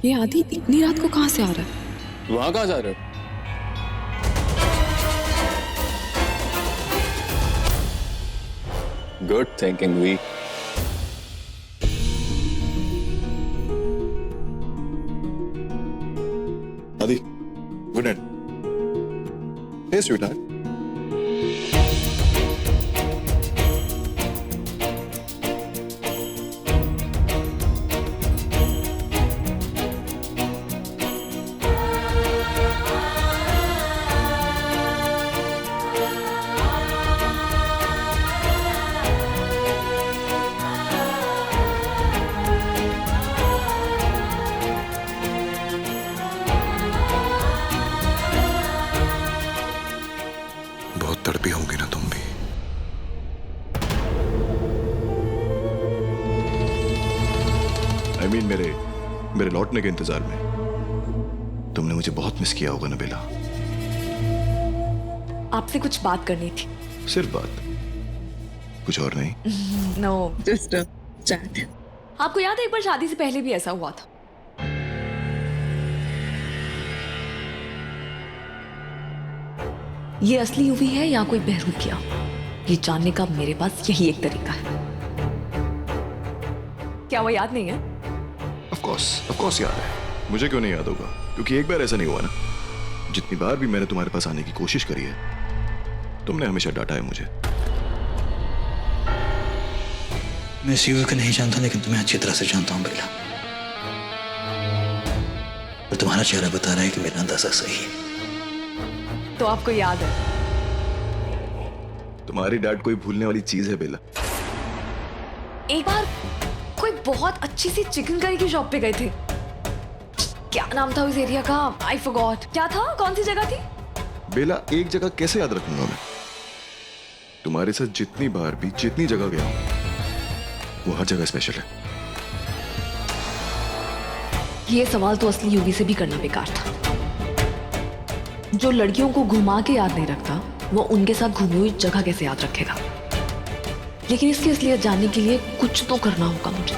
ये आदि इतनी रात को कहाँ से आ रहा है? वहां कहाँ जा रहे हो? Good thinking we. Adi, good night. Hey sweetheart. बहुत तड़पी होंगी ना तुम भी। I mean, मेरे लौटने के इंतजार में तुमने मुझे बहुत मिस किया होगा ना बेला। आपसे कुछ बात करनी थी। सिर्फ बात, कुछ और नहीं? No, just chat. आपको याद है एक बार शादी से पहले भी ऐसा हुआ था? ये असली यूवी है या कोई बहरूपिया, ये जानने का मेरे पास यही एक तरीका है। क्या वो याद नहीं है? Of course याद है। मुझे क्यों नहीं याद होगा? क्योंकि एक बार ऐसा नहीं हुआ ना। जितनी बार भी मैंने तुम्हारे पास आने की कोशिश करी है, तुमने हमेशा डांटा है मुझे। मैं इस युवक को नहीं जानता, लेकिन तुम्हें अच्छी तरह से जानता हूं बेला। और तुम्हारा चेहरा बता रहा है कि मेरा अंदाजा सही है। तो आपको याद है? तुम्हारी डांट कोई भूलने वाली चीज है बेला। एक बार कोई बहुत अच्छी सी चिकन करी की शॉप पे गए थे। क्या नाम था उस एरिया का? I forgot. क्या था? कौन सी जगह थी? बेला, एक जगह कैसे याद रखूंगा मैं? तुम्हारे साथ जितनी बार भी जितनी जगह गया हूं, वो हर जगह स्पेशल है। ये सवाल तो असली यूवी से भी करना बेकार था। जो लड़कियों को घुमा के याद नहीं रखता, वो उनके साथ घूमी हुई जगह कैसे याद रखेगा? लेकिन इसकी असलियत जानने के लिए कुछ तो करना होगा मुझे।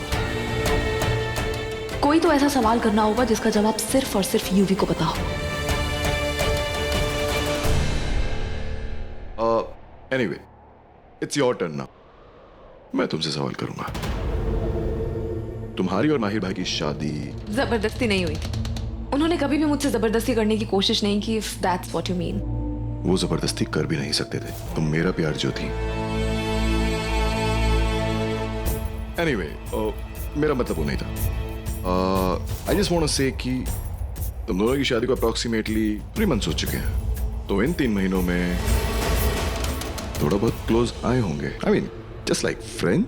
कोई तो ऐसा सवाल करना होगा जिसका जवाब सिर्फ और सिर्फ यूवी को पता हो। Anyway, it's your turn now. मैं तुमसे सवाल करूंगा। तुम्हारी और माहिर भाई की शादी जबरदस्ती नहीं हुई थी। उन्होंने कभी भी मुझसे जबरदस्ती करने की कोशिश नहीं की, if that's what you mean. वो जबरदस्ती कर भी नहीं सकते थे। तुम मेरा प्यार जो थी। एनीवे, मेरा मतलब वो नहीं था। आई जस्ट वांट टू से कि तुम दोनों की शादी को अप्रॉक्सीमेटली 3 मंथ्स हो चुके हैं। तो इन 3 महीनों में थोड़ा बहुत क्लोज आए होंगे। I mean just like friend.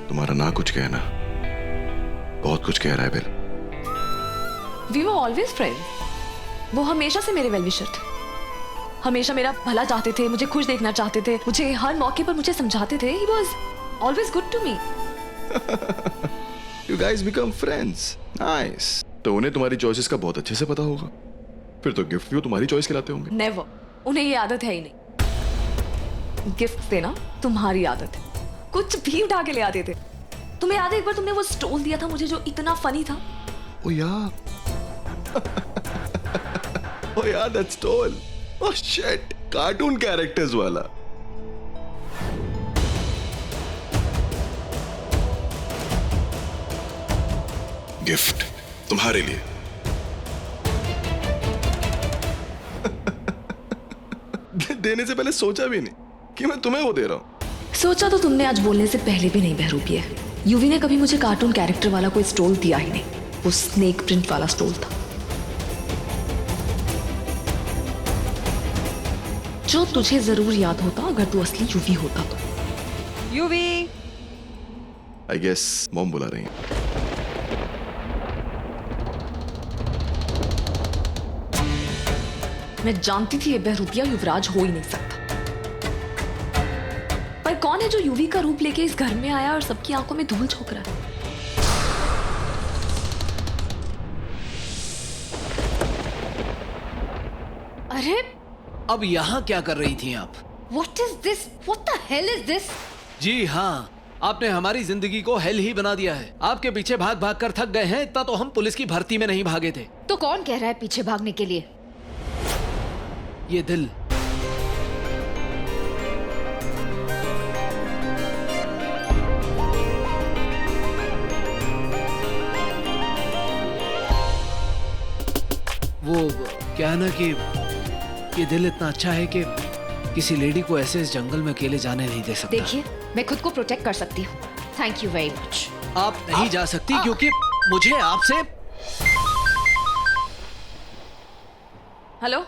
तुम्हारा ना कुछ कहना बहुत कुछ कह रहा है बेल। We were always friends. वो हमेशा से मेरे वेल विशर थे, हमेशा मेरा भला चाहते थे, मुझे खुश देखना चाहते थे, मुझे हर मौके पर मुझे समझाते थे। He was always good to me. You guys become friends. Nice. तो उन्हें तुम्हारी चॉइसेस का बहुत अच्छे से पता होगा। फिर तो गिफ्ट भी वो तुम्हारी चॉइस के लाते होंगे। Never. उन्हें ये आदत है ही नहीं। गिफ्ट देना तुम्हारी आदत है। कुछ भी उठा के ले आते थे। तुम्हें याद है एक बार तुमने वो स्टोल दिया था मुझे जो इतना फनी था? ओ यार। ओ यार, that stole. Oh shit, cartoon characters वाला। गिफ्ट तुम्हारे लिए। देने से पहले सोचा भी नहीं कि मैं तुम्हें वो दे रहा हूं। सोचा तो तुमने आज बोलने से पहले भी नहीं बहरूपिया। यूवी ने कभी मुझे कार्टून कैरेक्टर वाला कोई स्टोल दिया ही नहीं। वो स्नेक प्रिंट वाला स्टोल था जो तुझे जरूर याद होता अगर तू असली यूवी होता तो। यूवी। आई गेस मॉम बुला रही हैं। मैं जानती थी ये बहरूपिया युवराज हो ही नहीं सकता। पर कौन है जो यूवी का रूप लेके इस घर में आया और सबकी आंखों में धूल झोंक रहा है? अरे अब यहाँ क्या कर रही थी आप? What is this? What the hell is this? जी हाँ, आपने हमारी जिंदगी को हेल ही बना दिया है। आपके पीछे भाग भाग कर थक गए हैं, इतना तो हम पुलिस की भर्ती में नहीं भागे थे। तो कौन कह रहा है पीछे भागने के लिए? ये दिल। वो क्या है ना कि ये दिल इतना अच्छा है कि किसी लेडी को ऐसे इस जंगल में अकेले जाने नहीं दे सकता। देखिए, मैं खुद को प्रोटेक्ट कर सकती हूँ। Thank you very much. आप नहीं जा सकती क्योंकि मुझे आपसे। हेलो,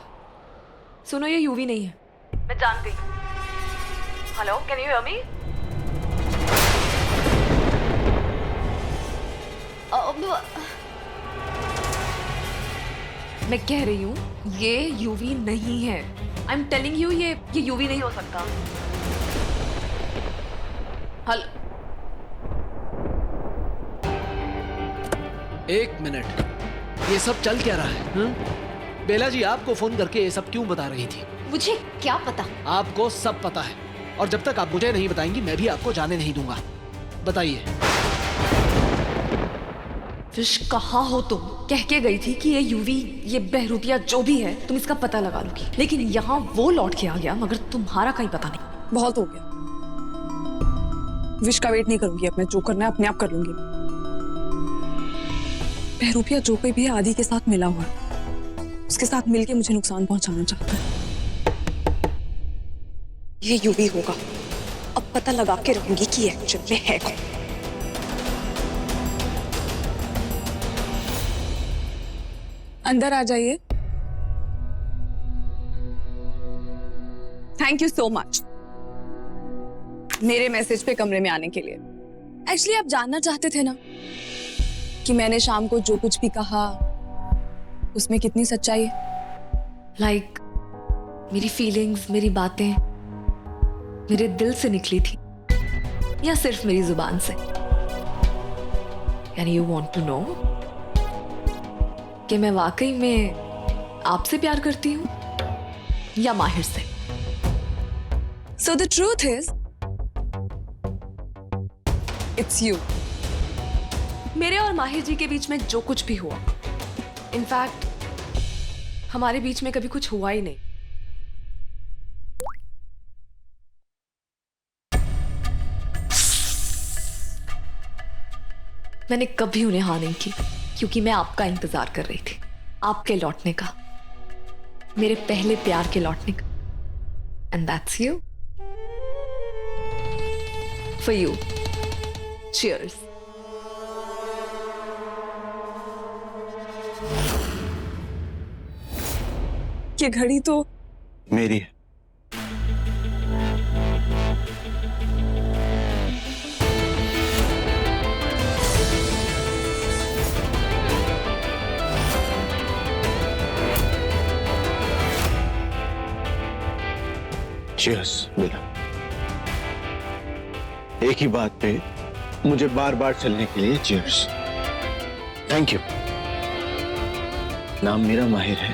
सुनो, ये यूवी नहीं है। मैं जानती। Hello, can you hear me? मैं कह रही हूँ ये यूवी नहीं है। आई एम टेलिंग यू, ये यूवी नहीं हो सकता। हल एक मिनट, ये सब चल क्या रहा है? बेला जी आपको फोन करके ये सब क्यों बता रही थी? मुझे क्या पता? आपको सब पता है, और जब तक आप मुझे नहीं बताएंगी मैं भी आपको जाने नहीं दूंगा। बताइए। फिश, कहाँ हो तुम? कह के गई थी कि ये यूवी, ये बहरूपिया जो भी है, तुम इसका पता लगा लोगी, लेकिन यहाँ वो लौट के आ गया मगर तुम्हारा कहीं पता नहीं। बहुत हो गया। विश का वेट नहीं करूंगी, अब मैं जो करना है अपने आप कर लूंगी। बहरूपिया जो कोई भी है आदि के साथ मिला हुआ है, उसके साथ मिलके मुझे नुकसान पहुंचाना चाहता है। ये यूवी होगा। अब पता लगा के रहूंगी कि एक्चुअल में है कौन। अंदर आ जाइए। थैंक यू सो मच मेरे मैसेज पे कमरे में आने के लिए। एक्चुअली आप जानना चाहते थे ना कि मैंने शाम को जो कुछ भी कहा उसमें कितनी सच्चाई है। लाइक मेरी फीलिंग्स, मेरी बातें मेरे दिल से निकली थी या सिर्फ मेरी जुबान से? यानी यू वांट टू नो कि मैं वाकई में आपसे प्यार करती हूँ या माहिर से? So the truth is, it's you. मेरे और माहिर जी के बीच में जो कुछ भी हुआ, इनफैक्ट हमारे बीच में कभी कुछ हुआ ही नहीं। मैंने कभी उन्हें हाँ नहीं की क्योंकि मैं आपका इंतजार कर रही थी, आपके लौटने का, मेरे पहले प्यार के लौटने का। And that's you. For you. Cheers. ये घड़ी तो मेरी है। Cheers, बेला। एक ही बात पे मुझे बार बार चलने के लिए cheers। Thank you. नाम मेरा माहिर है,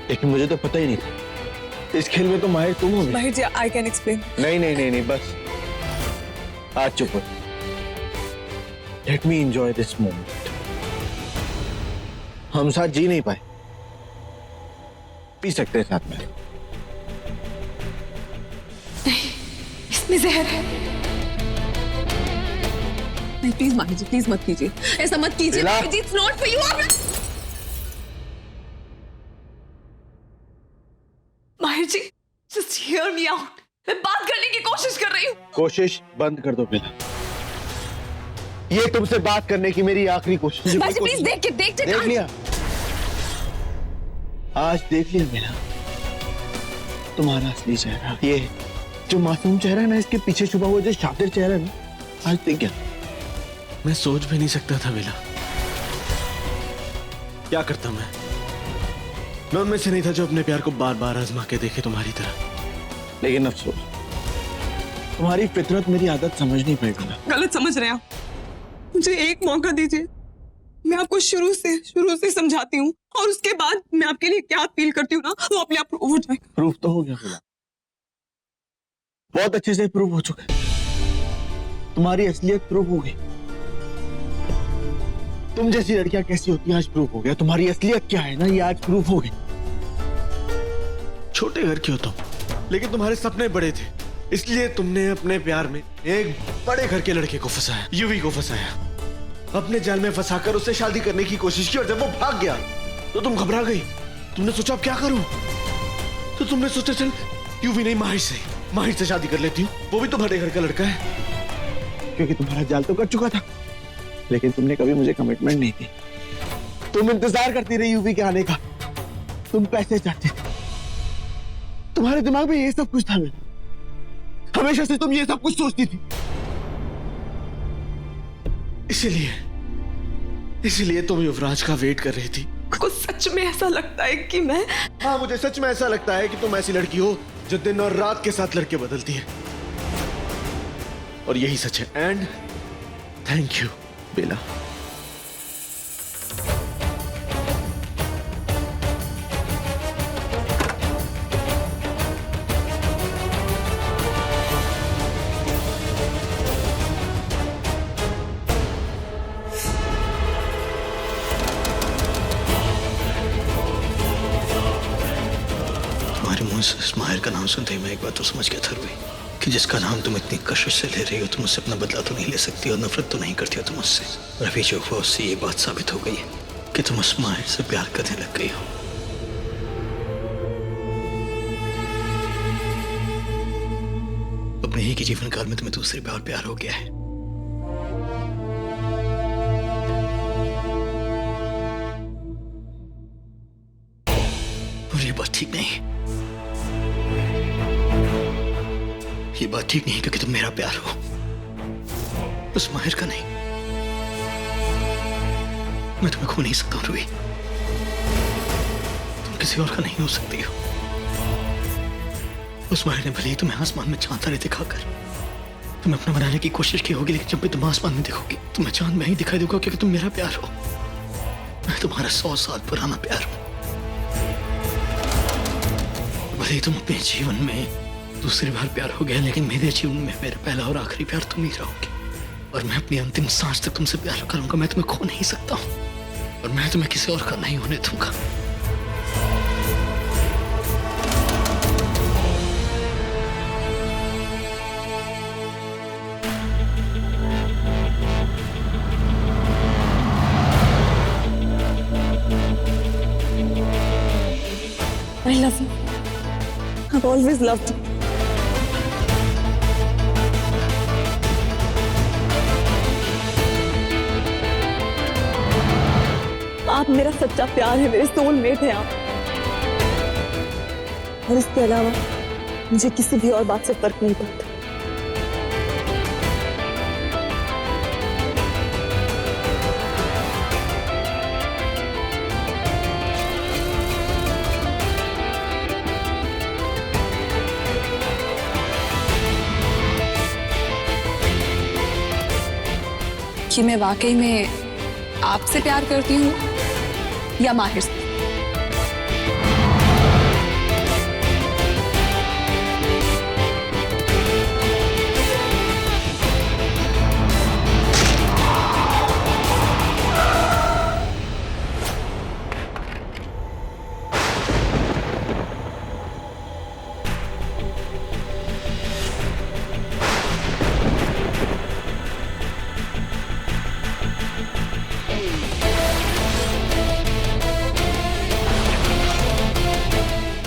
लेकिन मुझे तो पता ही नहीं था इस खेल में तो माहिर तुम हो। माहिर जी, आई कैन एक्सप्लेन। नहीं नहीं नहीं नहीं, बस आज चुप हो। Let me enjoy this moment. हम साथ जी नहीं पाए, पी सकते हैं साथ में। इसमें जहर है। नहीं, प्लीज माहिर जी, प्लीज मत कीजिए, ऐसा मत कीजिए। बेला। माहिर जी, it's not for you। माहिर जी, just hear me out। मैं बात करने की कोशिश कर रही हूँ। कोशिश बंद कर दो बेला। ये तुमसे बात करने की मेरी आखिरी कोशिश। माहिर जी, प्लीज देख लिया, आज देख लिया मेरा तुम्हारा असली चेहरा। ये जो मासूम चेहरा है ना, इसके पीछे छुपा हुआ जो शातिर चेहरा है ना, आज देख गया। मैं सोच भी नहीं सकता था बेला, क्या करता मैं उनमें से नहीं था जो अपने प्यार को बार बार आजमा के देखे तुम्हारी तरह। लेकिन अफसोस, तुम्हारी फितरत मेरी आदत समझ नहीं पाई बेला। गलत समझ रहे हैं आप। मुझे एक मौका दीजिए, मैं आपको शुरू से समझाती हूँ, और उसके बाद मैं आपके लिए क्या फील करती हूँ ना, वो अपने आप प्रूव हो जाएगा। प्रूफ तो हो गया बेला, बहुत अच्छे से प्रूव हो चुका है। तुम्हारी असलियत प्रूफ हो गई। तुम जैसी लड़कियां कैसी होती हैं आज प्रूफ हो गया। तुम्हारी असलियत क्या है ना, ये आज प्रूफ हो गई। छोटे घर के हो तुम, लेकिन तुम्हारे सपने बड़े थे, इसलिए तुमने अपने प्यार में एक बड़े घर के लड़के को फंसाया, यूवी को फंसाया, अपने जाल में फंसाकर उससे शादी करने की कोशिश की। और जब वो भाग गया तो तुम घबरा गई। तुमने सोचा अब क्या करूं, तो तुमने सोचा चल यूवी नहीं माहिर से शादी कर लेती हूँ, वो भी तो बड़े घर का लड़का है। क्योंकि तुम्हारा जाल तो कट चुका था, लेकिन तुमने कभी मुझे कमिटमेंट नहीं दी। तुम इंतजार करती रही यूवी के आने का, तुम पैसे चाहते थे, तुम्हारे दिमाग में ये सब कुछ था। मेरा हमेशा से तुम ये सब कुछ सोचती थी। इसीलिए तुम युवराज का वेट कर रही थी। कुछ सच में ऐसा लगता है कि मैं हाँ, मुझे सच में ऐसा लगता है कि तुम ऐसी लड़की हो जो दिन और रात के साथ लड़के बदलती है, और यही सच है। एंड थैंक यू बेला। तुम्हारे मुंह से इस माहिर का नाम सुनते ही मैं एक बात तो समझ गया था रूही, कि जिसका नाम तुम इतनी कशिश से ले रही हो, तुम उससे अपना बदला तो नहीं ले सकती और नफरत तो नहीं करती हो तुम उससे। और अभी जो हुआ उससे ये बात साबित हो गई है कि तुम उस माहिर से प्यार करने लग गई हो। अपने ही के जीवन काल में तुम्हें दूसरे पे और प्यार हो गया है। और ये बात ठीक नहीं, ये बात ठीक नहीं, क्योंकि तुम मेरा प्यार हो, उस माहिर का नहीं। मैं तुम्हें खो नहीं सकता रूही, तुम किसी और का नहीं हो सकती हो। उस माहिर ने भले ही तुम्हें आसमान में चांद तारे दिखाकर तुम्हें अपना बनाने की कोशिश की होगी, लेकिन जब भी तुम आसमान में देखोगी तुम्हें चांद में ही दिखाई देगा, क्योंकि तुम मेरा प्यार हो। मैं तुम्हारा 100 साल पुराना प्यार हूं। भले ही तुम अपने जीवन में दूसरी बार प्यार हो गया, लेकिन मेरे जीवन में मेरा पहला और आखिरी प्यार तुम ही रहोगे। और मैं अपनी अंतिम सांस तक तुमसे प्यार करूंगा। मैं तुम्हें खो नहीं सकता हूं, और मैं तुम्हें किसी और का नहीं होने दूंगा। I love you. I've always loved you. आप मेरा सच्चा प्यार है, मेरे सोलमेट हैं आप। और इसके अलावा मुझे किसी भी और बात से फर्क नहीं पड़ता। कि मैं वाकई में आपसे प्यार करती हूँ या माहिर से।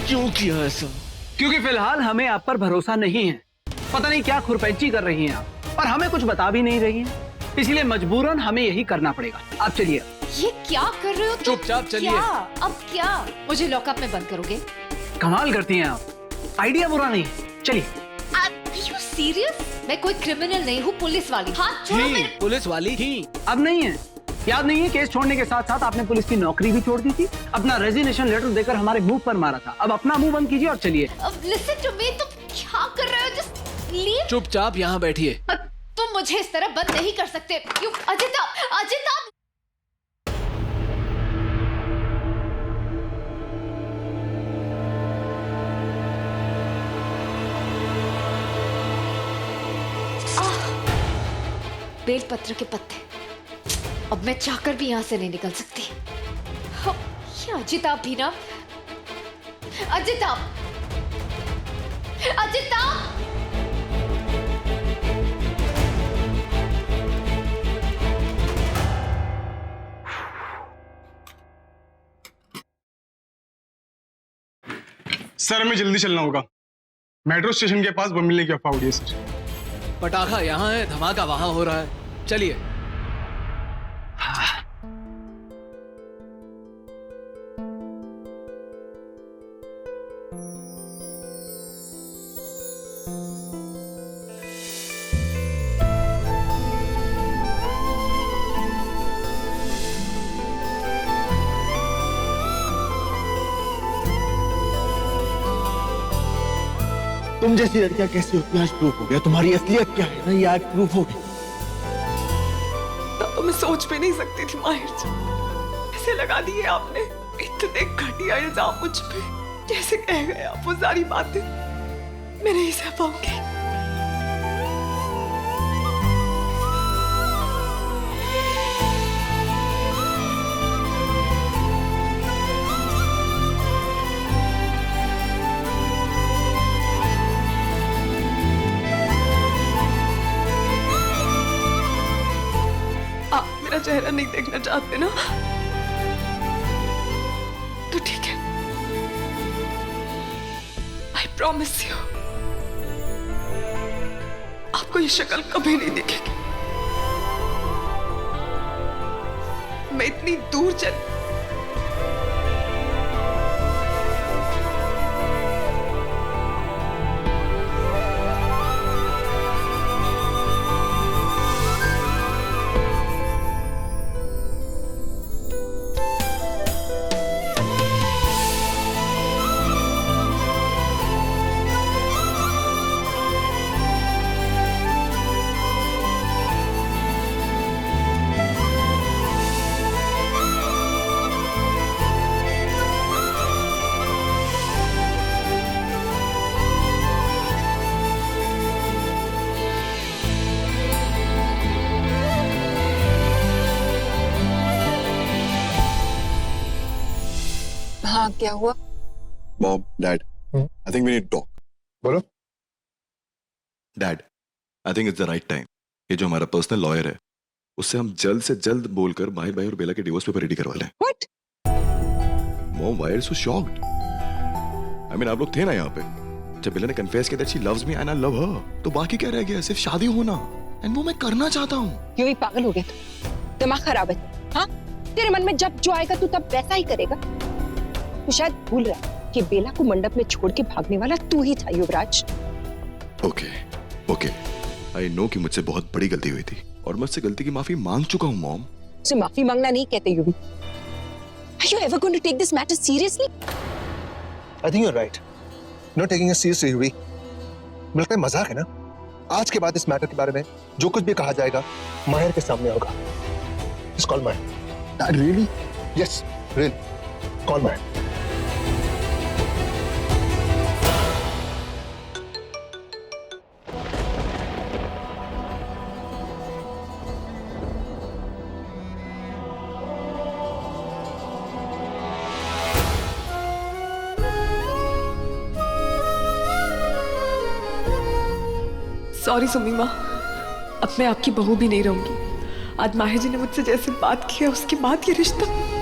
क्यों किया ऐसा? क्योंकि फिलहाल हमें आप पर भरोसा नहीं है। पता नहीं क्या खुरपैंची कर रही हैं आप, और हमें कुछ बता भी नहीं रही हैं। इसलिए मजबूरन हमें यही करना पड़ेगा। आप चलिए। ये क्या कर रहे हो तुम? चुपचाप चलिए। क्या? अब क्या मुझे लॉकअप में बंद करोगे? कमाल करती हैं आप, आइडिया बुरा नहीं है। चलिए। Are you serious? मैं कोई क्रिमिनल नहीं हूँ, पुलिस वाली। हाथ छोड़ो थी, मेरे। पुलिस वाली थी, अब नहीं है। याद नहीं है केस छोड़ने के साथ साथ आपने पुलिस की नौकरी भी छोड़ दी थी, अपना रेजिग्नेशन लेटर देकर हमारे मुंह पर मारा था। अब अपना मुंह बंद कीजिए और चलिए। Listen to me, तुम क्या कर रहे हो? Just leave. चुपचाप यहाँ बैठिए। तुम मुझे इस तरह बंद नहीं कर सकते। अजिता, अजिता। बेलपत्र के पत्ते। अब मैं चाहकर भी यहां से नहीं निकल सकती। हाँ, ये अजिताभ भी ना। अजिताभ, अजिताभ! सर हमें जल्दी चलना होगा। मेट्रो स्टेशन के पास बम मिलने की अफवाह उड़ी है सर। पटाखा यहाँ है, धमाका वहां हो रहा है। चलिए। तुम जैसी लड़कियां कैसी होती हैं आज प्रूफ हो गया। तुम्हारी असलियत क्या है ना, ये आज प्रूफ हो गया। तब तो मैं सोच भी नहीं सकती थी माहिर जी। ऐसे लगा दिए आपने इतने घटिया इल्जाम मुझ पे। कैसे कह गए आप वो सारी बातें, मैं नहीं सह पाऊंगी। आप मेरा चेहरा नहीं देखना चाहते ना, तो ठीक है। आई प्रॉमिस यू, आपको ये शक्ल कभी नहीं दिखेगी। मैं इतनी दूर चल हाँ, क्या हुआ? Mom, Dad, I think we need to talk. बोलो। Dad, I think it's the right time. ये जो हमारा पर्सनल लॉयर है, उससे हम जल्द से जल्द बोलकर माहिर भाई और बेला के डिवोर्स पेपर रेडी करवा लें। What? Mom, why are you so shocked? I mean, आप लोग थे ना यहाँ पे जब बेला ने कन्फेस किया that she loves me and I love her, तो बाकी क्या रह गया? सिर्फ शादी होना, and वो मैं करना चाहता हूँ। क्यों ही पागल हो गया तू? दिमाग खराब है? हाँ, तेरे मन में जब जो आएगा तू तब वैसा ही करेगा। तू शायद भूल रहा है कि बेला को मंडप में छोड़ के भागने वाला तू ही था युवराज। ओके, आई नो कि मुझसे बहुत बड़ी गलती हुई थी और मैं उससे गलती की माफी मांग चुका हूँ मॉम। उसे माफी मांगना नहीं कहते युवी। Are you ever going to take this matter seriously? I think you're right. Not taking it seriously, युवी। मुझे लगता है मजाक है ना। आज के बाद इस मैटर के बारे में जो कुछ भी कहा जाएगा माहिर के सामने होगा। Just call Mahir. Dad, really? Yes, really. Call Mahir. Sorry Sumi माँ, अब मैं आपकी बहू भी नहीं रहूंगी। आज माहिर जी ने मुझसे जैसे बात की है उसके बाद ये रिश्ता।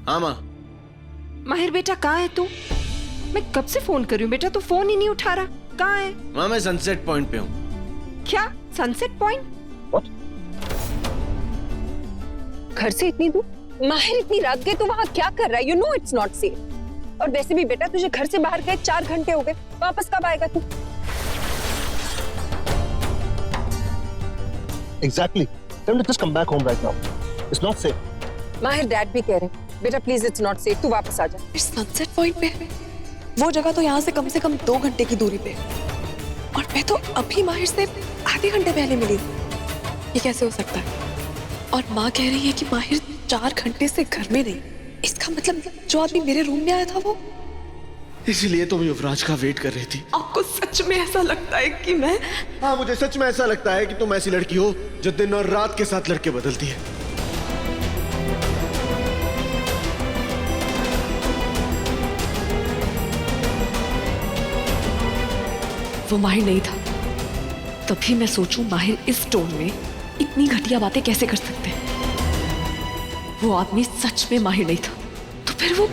हाँ माँ। माहिर बेटा कहाँ है तू? मैं कब से फोन कर रही हूँ बेटा, तू फोन ही नहीं उठा रहा। कहाँ है? माँ मैं सनसेट पॉइंट पे हूँ। क्या सनसेट पॉइंट? घर से इतनी दूर? माहिर इतनी रात गए तो वहाँ क्या कर रहा है? You know it's not safe. और वैसे भी बेटा तुझे घर से बाहर गए 4 घंटे हो गए, वापस कब आएगा तू? Exactly. Tell him to just come back home right now. It's not safe. माहिर डैड भी कह रहे हैं बेटा प्लीज इट्स नॉट सेफ, तू वापस आ जा। सनसेट पॉइंट पे है। वो जगह तो यहाँ से कम 2 घंटे की दूरी पे है। और मैं तो अभी माहिर से आधे घंटे पहले मिली। ये कैसे हो सकता है? और माँ कह रही है कि माहिर 4 घंटे से घर में नहीं। इसका मतलब जो आदमी मेरे रूम में आया था वो। इसीलिए तुम युवराज का वेट कर रही थी। आपको सच में ऐसा लगता है कि मैं? हाँ मुझे सच में ऐसा लगता है कि तुम ऐसी लड़की हो जो दिन और रात के साथ लड़के बदलती है। वो माहिर नहीं था। तभी मैं सोचूं माहिर इस टोन में इतनी घटिया बातें कैसे कर सकते हैं। वो आदमी सच में माहिर नहीं था। तो फिर वो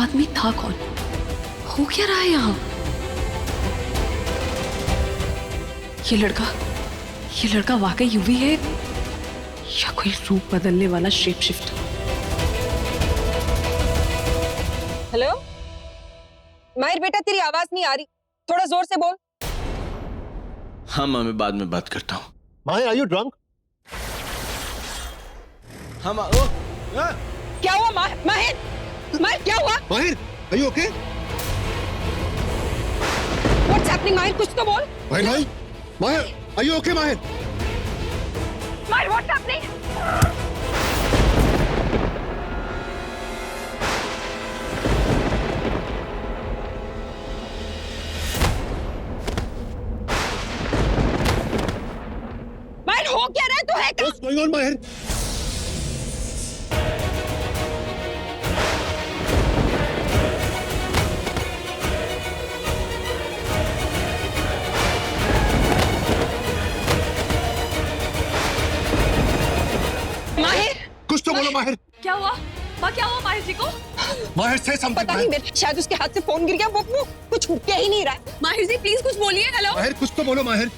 आदमी था कौन? हो क्या रहा है यहाँ? ये लड़का वाकई यूवी है या कोई रूप बदलने वाला शेप शिफ्ट? हेलो माहिर बेटा तेरी आवाज नहीं आ रही, थोड़ा जोर से बोल। हाँ माँ मैं बाद में बात करता हूँ। Mahir, are you drunk? हाँ माँ। क्या हुआ माहिर? माहिर क्या हुआ? Mahir, are you okay? What's happening माहिर, कुछ तो बोल। Mahir, are you okay, Mahir? माहिर what's happening? माहिर हो क्या रहा है? तू है क्या? What's going on, Mahir? कुछ तो बोलो माहिर। क्या हुआ? क्या हुआ माहिर जी को? माहिर से समथिंग। पता नहीं बेटा, शायद उसके हाथ से फोन गिर गया, वो कुछ कह ही नहीं रहा है। माहिर जी प्लीज कुछ बोलिए। हेलो माहिर कुछ तो बोलो माहिर।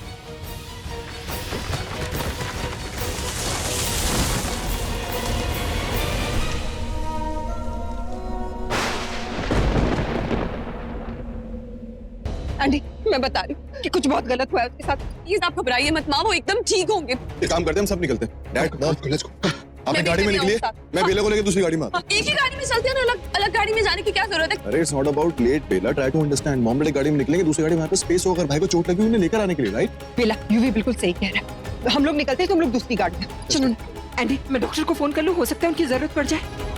आंटी मैं बता रही हूँ कि कुछ बहुत गलत हुआ है उसके साथ। प्लीज आप घबराइए मत माँ, वो एकदम ठीक होंगे। एक काम करते हैं, हम सब निकलते हैं। Dad let's go. आपने मैं गाड़ी में भी निकलिए, आऊँ मैं बेला को लेकर दूसरी गाड़ी में आता हूँ। एक ही गाड़ी में चलते हैं ना, अलग गाड़ी में जाने की क्या जरूरत है? अरे it's not about late Bela, try to understand. Mom daddy गाड़ी में निकलेंगे, दूसरी गाड़ी में पे स्पेस होगा, भाई को चोट लगी उन्हें लेकर आने के लिए, राइट? बेला यू भी बिल्कुल सही कह रहा है। हम लोग निकलते हैं, तुम लोग दूसरी गाड़ी में चलो ना। एंडी मैं डॉक्टर को फोन कर लूं, हो सकता है उनकी जरूरत पड़ जाए।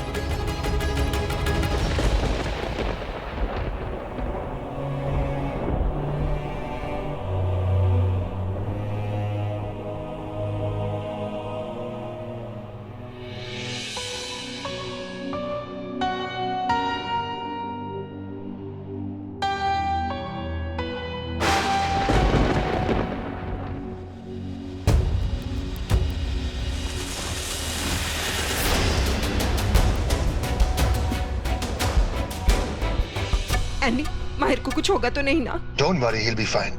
एंडी माहिर को कुछ होगा तो नहीं ना? Don't worry, he'll be fine.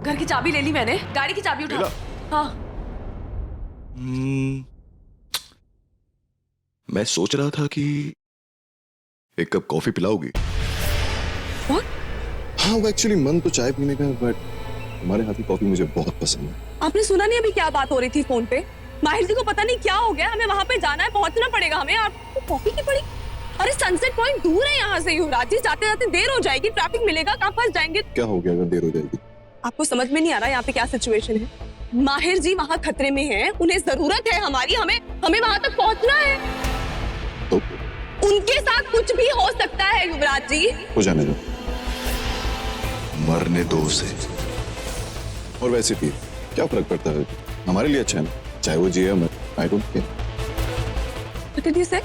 घर की चाबी ले ली मैंने, गाड़ी की चाबी उठा। हाँ मैं सोच रहा था कि एक कप कॉफी पिलाओगी? हाँ वो एक्चुअली मन तो चाय पीने का है, बट हमारे हाथ की कॉफी मुझे बहुत पसंद है। आपने सुना नहीं अभी क्या बात हो रही थी फोन पे? माहिर जी को पता नहीं क्या हो गया, हमें वहां पे जाना है, पहुंचना पड़ेगा हमें। आपको कॉफी की पड़ी? अरे सनसेट पॉइंट दूर है यहाँ से युवराज जी, जाते जाते देर हो जाएगी, ट्रैफिक मिलेगा, कहाँ फंस जाएंगे। क्या हो गया अगर देर हो जाएगी? आपको समझ में नहीं आ रहा यहाँ पे क्या सिचुएशन है? माहिर जी वहाँ खतरे में हैं, उन्हें जरूरत है हमारी, हमें वहां तक पहुंचना है। तो उनके साथ कुछ भी हो सकता है युवराज जी। हो जाने दो, मरने दो उसे। और वैसे भी क्या फर्क पड़ता है, हमारे लिए अच्छा है ना, चाहे वो जिए मर। आई don't care. What did you say?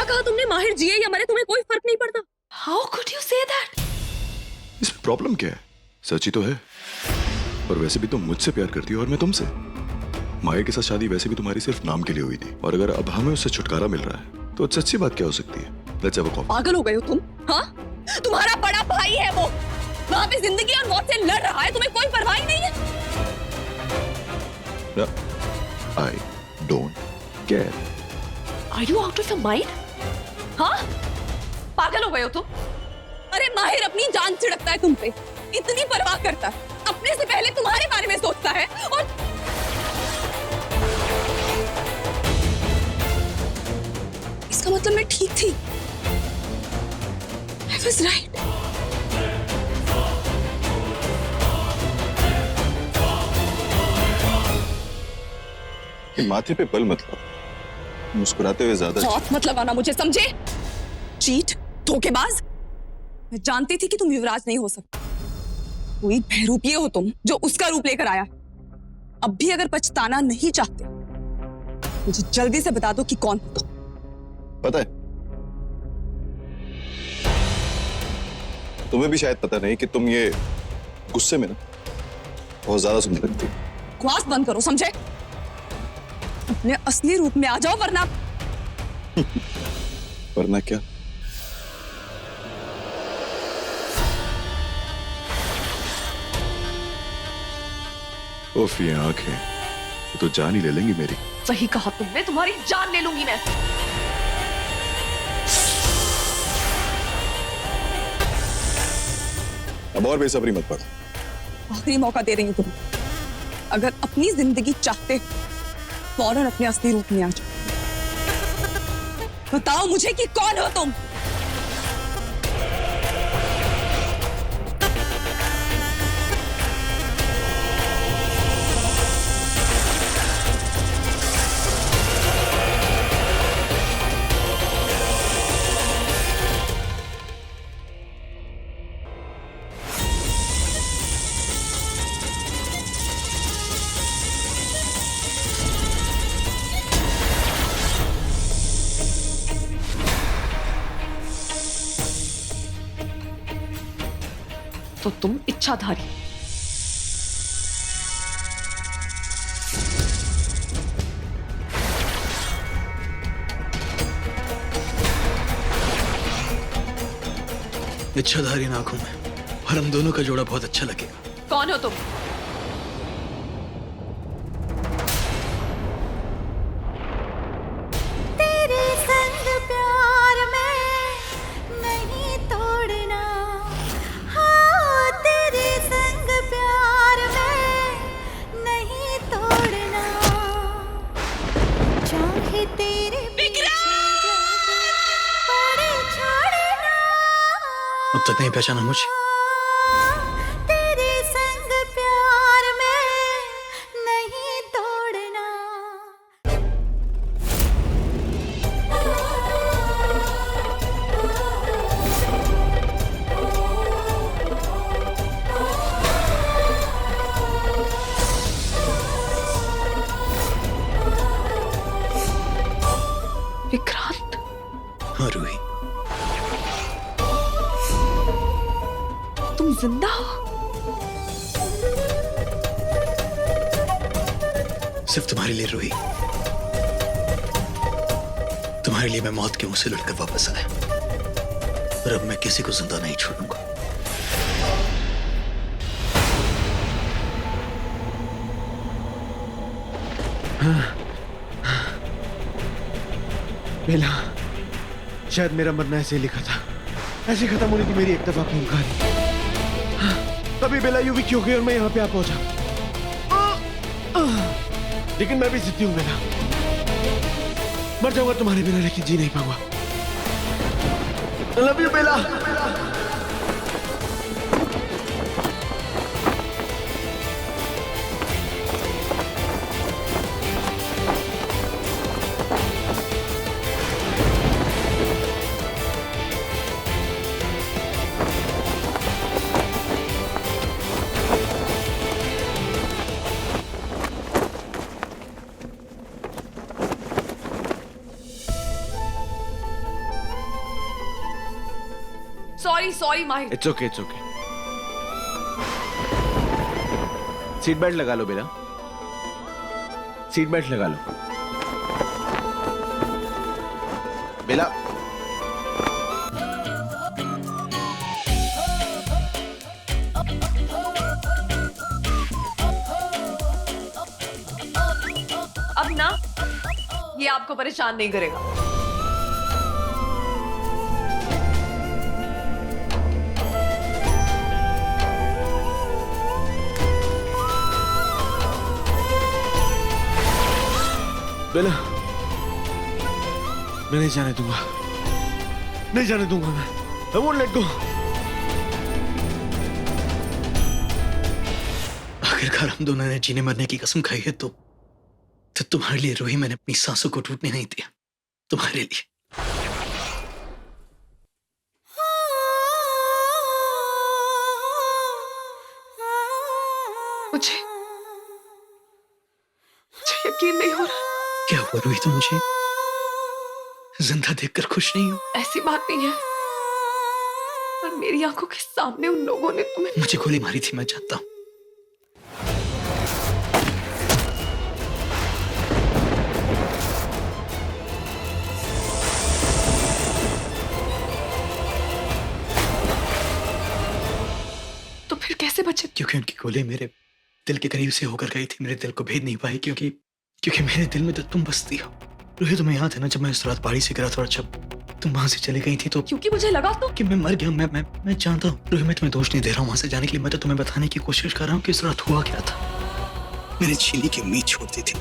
कहा तुमने, माहिर जिए या मरे तुम्हें कोई फर्क नहीं पड़ता? How could you say that? इसमें प्रॉब्लम क्या है? सच ही तो है। और वैसे भी तुम मुझसे प्यार करती हो और मैं तुमसे। माहिर के साथ शादी वैसे भी तुम्हारी सिर्फ नाम के लिए हुई थी, और अगर अब हमें उससे छुटकारा मिल रहा है तो सच्ची बात क्या हो सकती है? Let's have a coffee. पागल हो गए हो तुम? हाँ, तुम्हारा बड़ा भाई है वो, वहां पे जिंदगी और मौत से लड़ रहा है, तुम्हें कोई परवाह ही नहीं है। I don't care. Are you out of your mind? हाँ, पागल हो गए हो तुम? अरे माहिर अपनी जान छिड़कता है तुम पे, इतनी परवाह करता है, अपने से पहले तुम्हारे बारे में सोचता है। और इसका मतलब मैं ठीक थी, I was right. माथे पे बल मत लगाओ, मुस्कुराते हुए ज्यादा। हाथ मत लगाना मुझे, समझे? चीट, धोखेबाज। मैं जानती थी कि तुम युवराज नहीं हो सकते। कोई बहरूपिये हो तुम जो उसका रूप लेकर आया। अब भी अगर पछताना नहीं चाहते मुझे जल्दी से बता दो कि कौन हो तुम। पता है, तुम्हें भी शायद पता नहीं कि तुम ये गुस्से में ना बहुत ज्यादा सुंदर लगती हो। बकवास बंद करो, समझे? अपने असली रूप में आ जाओ, वरना वरना क्या? उफ, ये आंखें तो जान ही ले लेंगी मेरी। सही कहा तुमने, तुम्हारी जान ले लूंगी मैं। अब और बेसब्री मत पड़। आखिरी मौका दे रही हूं तुम्हें, अगर अपनी जिंदगी चाहते फौरन अपने असली रूप में आ जाओ। बताओ मुझे कि कौन हो तुम? तो तुम इच्छाधारी। इच्छाधारी इन आंखों में और हम दोनों का जोड़ा बहुत अच्छा लगेगा। कौन हो तुम? तेरे संग प्यार में नहीं तोड़ना, हाँ तेरे संग प्यार में नहीं तोड़ना, चाहे तेरे पड़े छोड़ना। अब तक नहीं पहचाना मुझे? तेरे संग प्यार में नहीं तोड़ना। विक्रांत। हाँ रूही, तुम जिंदा हो? सिर्फ तुम्हारे लिए रूही, तुम्हारे लिए मैं मौत के मुंह से लुटकर वापस आया, और अब मैं किसी को जिंदा नहीं छोड़ूंगा। बेला, शायद मेरा मरना ऐसे ही लिखा था, ऐसे खत्म होने की मेरी एक दफा की कहानी। तभी बेला यूं भी क्यों गई और मैं यहाँ पे आ पहुंचा। लेकिन मैं भी जिद्दी हूं बेला, मर जाऊंगा तुम्हारे बिना लेकिन जी नहीं पाऊंगा। I love you Bella. Sorry Mahir. It's okay. Seat belt लगा लो बेला, सीट बेल्ट लगा लो बेला। अब ना ये आपको परेशान नहीं करेगा। बेला, मैं नहीं जाने दूंगा, नहीं जाने दूंगा मैं। I won't let go। आखिरकार हम दोनों ने जीने मरने की कसम खाई है, तो तुम्हारे लिए रूही मैंने अपनी सांसों को टूटने नहीं दिया, तुम्हारे लिए। मुझे यकीन नहीं हो रहा। क्या हुआ रूही, तुम मुझे जिंदा देखकर खुश नहीं हो? ऐसी बात नहीं है, पर मेरी आंखों के सामने उन लोगों ने तुम्हें। मुझे गोली मारी थी, मैं जानता हूं। तो फिर कैसे बचे? क्योंकि उनकी गोली मेरे दिल के करीब से होकर गई थी, मेरे दिल को भेद नहीं पाई, क्योंकि मेरे दिल में तो तुम बसती हो। रूही, तुम्हें याद है ना जब मैं उस रात पहाड़ी से गिरा था और जब तुम वहां से चली गई थी तो क्योंकि मुझे लगा तो कि मैं मर गया। मैं जानता हूँ रूही, मैं तुम्हें दोष नहीं दे रहा हूँ वहां से जाने के लिए। मैं तो तुम्हें बताने की कोशिश कर रहा हूँ कि इस रात हुआ क्या था। मैंने जीने की उम्मीद छोड़ दी थी,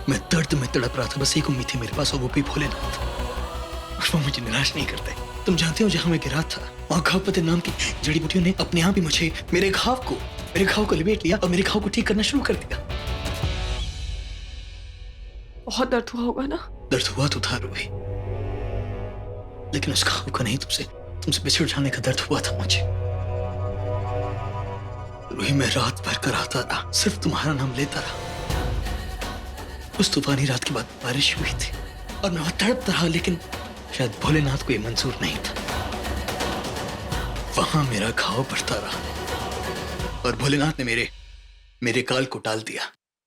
मैं दर्द में तड़प रहा था, बस एक उम्मीद थी मेरे पास और वो भी भोलेनाथ, और वो मुझे निराश नहीं करते। तुम जानते हो जहां मैं गिरा था वहां घावपति नाम की जड़ी बूटियों ने अपने आप ही मुझे मेरे घाव को लिपेट लिया और मेरे घाव को ठीक करना शुरू कर दिया। बहुत दर्द हुआ होगा ना? दर्द हुआ तो था रूही, लेकिन उस घाव का नहीं, तुमसे बिछड़ जाने का दर्द हुआ था मुझे। रूही, मैं रात भर कराता रहा, सिर्फ तुम्हारा नाम लेता रहा। उस तूफानी रात के बाद बारिश हुई थी और मैं वहां तड़पता रहा, लेकिन शायद भोलेनाथ को ये मंजूर नहीं था। वहां मेरा घाव बढ़ता रहा और भोलेनाथ ने मेरे काल को टाल दिया।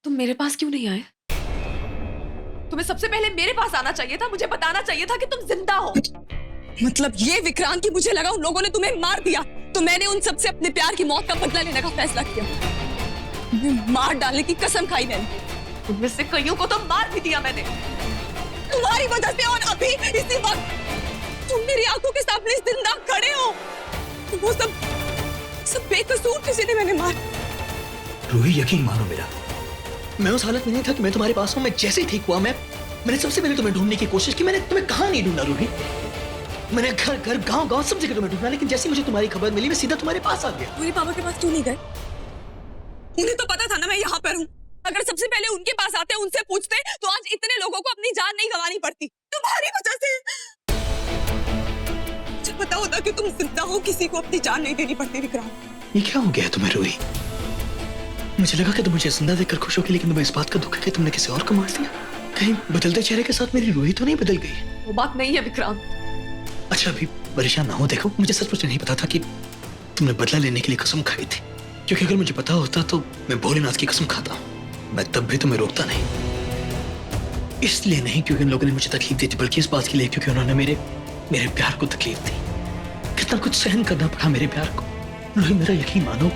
तुम मेरे पास क्यों नहीं आए? तुम्हें सबसे पहले मेरे पास आना चाहिए था, मुझे बताना चाहिए था कि तुम जिंदा हो। मतलब ये विक्रांत की मुझे लगा उन लोगों ने तुम्हें मार दिया, तो मैंने उन सबसे अपने प्यार की मौत का बदला लेने का फैसला किया। तुम्हें मार डालने की कसम खाई मैंने। उनमें से कईयों को तो मार भी दिया मैंने, तुम्हारी वजह से, और अभी इसी वक्त तुम मेरी आंखों के सामने जिंदा खड़े हो। वो सब बेकसूर किसी ने मैंने मार। रूही, यकीन मानो मेरा, मैं उस हालत में नहीं था कि मैं तुम्हारे पास हूं। मैं जैसे ही ठीक हुआ मैंने सबसे पहले तुम्हें ढूंढने की कोशिश की। मैंने तुम्हें कहां नहीं ढूंढा रूही, मैंने घर गांव सब जगह तुम्हें ढूंढा, लेकिन जैसे मुझे तुम्हारी खबर मिली मैं सीधा तुम्हारे पास आ गया। मेरे पापा के पास क्यों नहीं गए? उन्हें तो पता था ना मैं यहाँ पर हूँ। अगर सबसे पहले उनके पास आते, उनसे पूछते, तो आज इतने लोगों को अपनी जान नहीं गंवानी पड़ती। तुम्हारी वजह से मुझे पता होता कि तुम जिंदा हो, किसी को अपनी जान नहीं देनी पड़ती। विक्रांत, ये क्या हो गया तुम्हें रूही? मुझे लगा कि तुम मुझे जिंदा देखकर खुश होगी, लेकिन तुम्हें इस बात का दुख है कि तुमने किसी और को मार दिया। कहीं बदलते चेहरे के साथ मेरी रूही तो नहीं बदल गई? वो बात नहीं है विक्रांत। अच्छा, अभी परेशान ना हो। देखो, मुझे सचमुच नहीं पता था कि तुमने बदला लेने के लिए कसम खाई थी, क्योंकि अगर मुझे पता होता तो मैं भोलेनाथ की कसम खाता हूँ, मैं तब भी तुम्हें रोकता नहीं। इसलिए नहीं क्योंकि उन लोगों ने मुझे तकलीफ दी थी, बल्कि इस बात के लिए क्योंकि उन्होंने मेरे प्यार को तकलीफ दी। कितना कुछ सहन करना पड़ा मेरे प्यार को। रूही, मेरा यकीन मानो,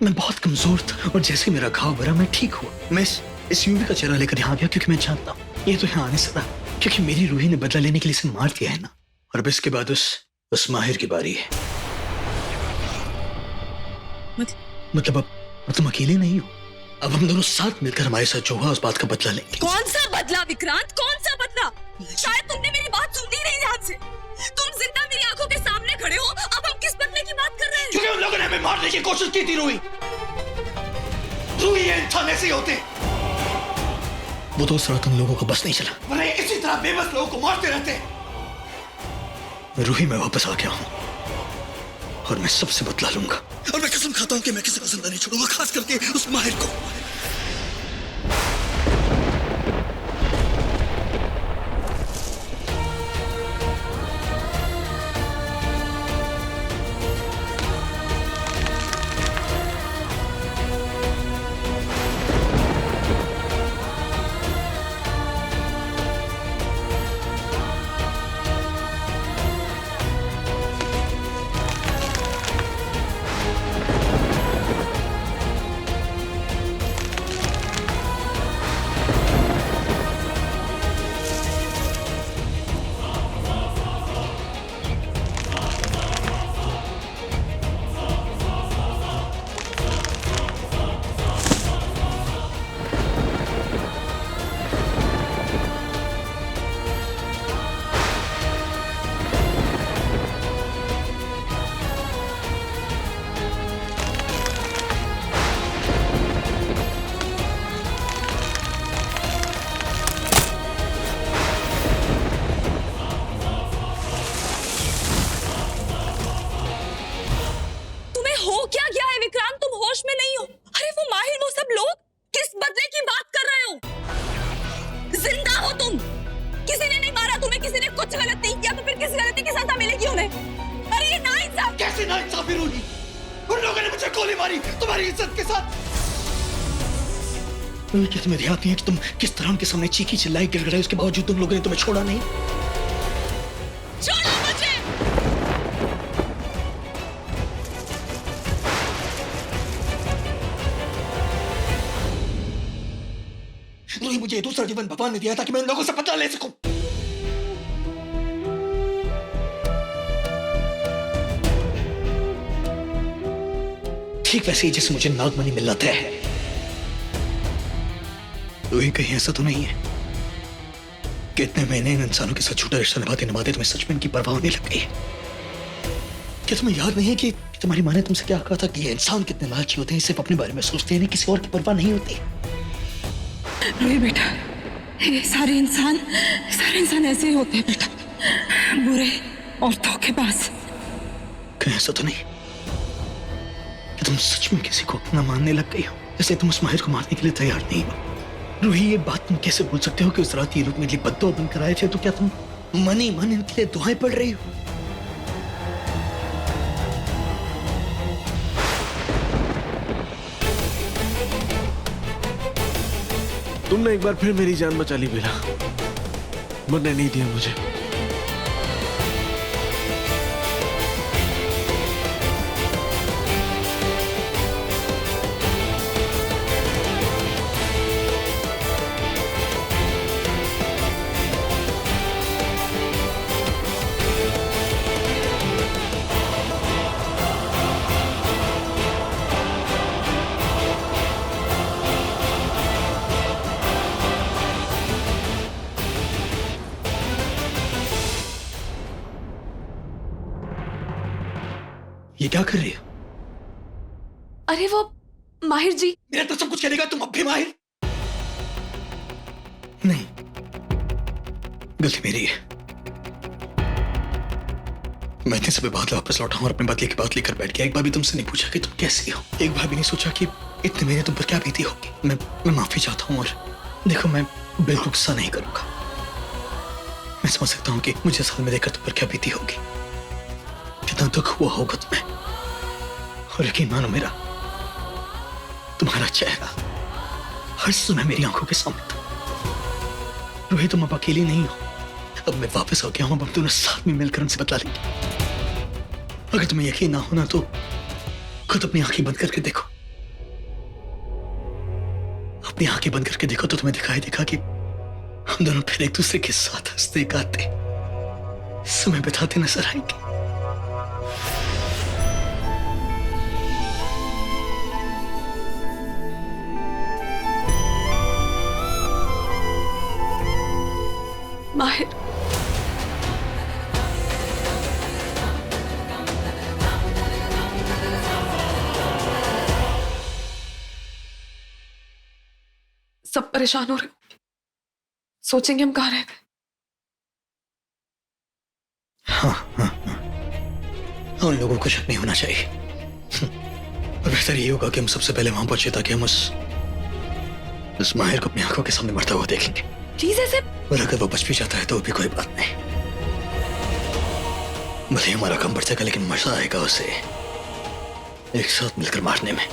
मैं बहुत कमजोर था और जैसे मेरा घाव भरा मैं ठीक हुआ। मैं इस यूवी का चेहरा लेकर यहाँ गया क्योंकि मैं जानता हूँ ये तो यहाँ आने से रहा, क्योंकि मेरी रूही ने बदला लेने के लिए इसे मार दिया है ना। और अब इसके बाद उस माहिर की बारी है। मतलब अब तुम अकेले नहीं हो, अब हम दोनों साथ मिलकर हमारे साथ जो हुआ उस बात का बदला लेंगे। कौन सा बदला विक्रांत, कौन सा बदला? शायद तुमने मेरी बात सुनी नहीं ध्यान से। तुम जिंदा मेरी आंखों के सामने खड़े हो, अब हम किस बदले की बात कर रहे हैं? क्योंकि उन लोगों ने हमें मारने की कोशिश की थी रूही। ये इंसान ऐसे ही होते। वो तो उस रात उन लोगों को बस नहीं चला, वरना इसी तरह बेबस लोगों को मारते रहते। रूही, मैं वापस आ गया हूं और मैं सबसे बदला लूंगा, और मैं कसम खाता हूं कि मैं किसी को जिंदा नहीं छोड़ूंगा, खास करके उस माहिर को। होश में नहीं हो? अरे वो माहिर, वो सब लोग किस बदले की बात कर रहे हो? जिंदा हो तुम? किसी ने नहीं मारा तुम्हें, किसी ने कुछ गलत नहीं किया, तो फिर किस गलती की सजा मिलेगी उन्हें? अरे ये नाइंसाफ। कैसे नाइंसाफी रूही? उन लोगों ने मुझे गोली मारी तुम्हारी इज्जत के साथ। क्या तुम्हें ध्यान नहीं है कि तुम किस तरह उनके सामने चीखी चिल्लाई गिड़गिड़ाई, उसके बावजूद तुम लोगों ने तुम्हें छोड़ा नहीं? छोड़ो मुझे। रूही, मुझे दूसरा जीवन भगवान ने दिया ताकि मैं उन लोगों से बदला ले सकूं। ठीक वैसे ही जैसे मुझे नागमणि मिलना तय है। रूही, कहीं ऐसा तो नहीं है कि इतने महीने इन इंसानों के साथ झूठा रिश्ता निभाते निभाते तुम्हें सच में इनकी परवाह होने लग गई है? क्या तुम्हें याद नहीं है कि तुम्हारी माँ ने तुमसे क्या कहा था कि ये इंसान कितने लालची होते हैं, सिर्फ अपने बारे में सोचते हैं, किसी और की परवाह नहीं होती? रूही बेटा, ये सारे इंसान ऐसे ही होते हैं बेटा, बुरे और धोखेबाज। कहीं ऐसा तो नहीं कि तुम सच में किसी को अपना मानने लग गई हो, जैसे तुम उस माहिर को मारने के लिए तैयार नहीं हो? रूही, ये बात तुम कैसे बोल सकते हो कि उस रात ये लोग मेरे लिए बद्दुआ बनकर आए थे? तो क्या तुम मन ही मन इनके लिए दुआएं पढ़ रही हो? तुमने एक बार फिर मेरी जान बचा ली बेला, मरने नहीं दिया मुझे। ये क्या कर रही हो? अरे वो माहिर जी। मेरा तो सब कुछ करेगा, तुम अब भी माहिर? नहीं, गलती मेरी है। मैं इतने समय बाद वापस लौटा हूं और अपने बदले की बात लेकर बैठ गया। एक बार भी तुमसे नहीं पूछा कि तुम कैसी हो, एक बार भी नहीं सोचा कि इतने महीने तुम पर क्या बीती होगी। मैं माफी चाहता हूं, और देखो, मैं बिल्कुल गुस्सा नहीं करूंगा। मैं समझ सकता हूं कि मुझे साल में देखकर तुम पर क्या बीती होगी, कितना दुख हुआ होगा तुम्हें। और यकीन मानो, मेरा तुम्हारा चेहरा हर समय मेरी आंखों के सामने था। रूही, तुम अब अकेली नहीं हो। अब मैं वापस आ गया हूं, अब हम दोनों साथ में मिलकर उनसे बदला लेंगे। अगर तुम्हें यकीन ना होना तो खुद अपनी आंखें बंद करके देखो। अपनी आंखें बंद करके देखो तो तुम्हें दिखाई देगा कि हम दोनों फिर एक दूसरे के साथ हंसते गाते समय बिताते नजर आएंगे। माहिर, सब परेशान हो रहे, सोचेंगे हम कहाँ रहे थे। हाँ, उन लोगों को शक नहीं होना चाहिए। और बेहतर ये होगा कि हम सबसे पहले वहां पहुंचे ताकि हम उस माहिर को अपनी आंखों के सामने मरता हुआ देखेंगे। प्लीज ऐसे। और अगर वो बच भी जाता है तो भी कोई बात नहीं, भले हमारा कम बढ़ जाएगा, लेकिन मजा आएगा उसे एक साथ मिलकर मारने में।